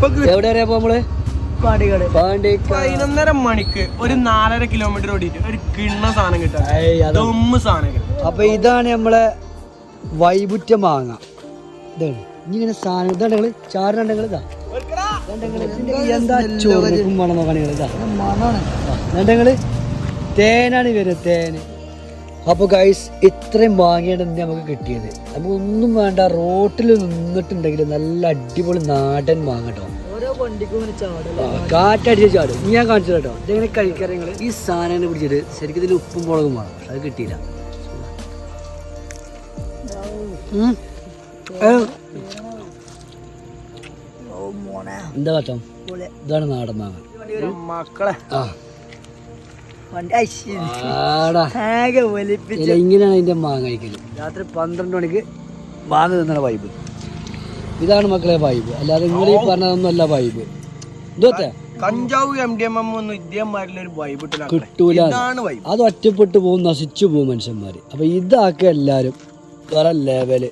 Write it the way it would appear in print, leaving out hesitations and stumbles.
എവിടെ അറിയാപ്പോ നമ്മള് 11:30 മണിക്ക് ഒരു 4.5 കിലോമീറ്റർ ഓടിയിട്ട് ഒരു കിണ്ണ സാധനം കിട്ടാൻ. അപ്പൊ ഇതാണ് നമ്മളെ വൈബുറ്റ മാങ്ങ. ഇതാണ് ഇങ്ങനെ സാധനം. ഇതാ ചാറിനുണ്ടെങ്കിൽ ഇതാ എന്താ ചോറും വേണം നോക്കാണെങ്കിൽ ഇതാ എന്നുണ്ടെങ്കിൽ തേനാണ് വരുന്നത്, തേന്. അപ്പൊ ഗൈസ് ഇത്രയും മാങ്ങയാണ് നമുക്ക് കിട്ടിയത്. നമുക്ക് ഒന്നും വേണ്ട, റോട്ടിൽ നിന്നിട്ടുണ്ടെങ്കിൽ നല്ല അടിപൊളി നാടൻ മാങ്ങ കേട്ടോ. കാറ്റടിച്ച് ചാടും. ഞാൻ കാണിച്ചു കേട്ടോ. ഇതെങ്ങനെ കഴിക്കാറ് നിങ്ങൾ? ഈ സാധനം പിടിച്ചിട്ട് ശരിക്കും ഇതിൽ ഉപ്പും മുളകും വേണം, പക്ഷെ അത് കിട്ടിയില്ല. എന്താ കത്തം? ഇതാണ് നാടൻ മാങ്ങ മക്കളെ. ഇങ്ങനെയാണ് അതിന്റെ മാങ്ങ കഴിക്കല്. രാത്രി 12 മണിക്ക് മാങ്ങ തിന്നണ വൈബ് ഇതാണ് മക്കളെ വൈബ്. അല്ലാതെ നിങ്ങൾ ഈ പറഞ്ഞതൊന്നും അല്ല വൈബ്. ഇതൊക്കെ കഞ്ചാവ് MDMA ഒന്നും ഇതേമാരിലൊരു വൈബ് കിട്ടൂല. അത് ഒറ്റപ്പെട്ടു പോകും, നശിച്ചു പോകും മനുഷ്യന്മാര്. അപ്പൊ ഇതാക്കുക എല്ലാരും വേറെ ലെവല്.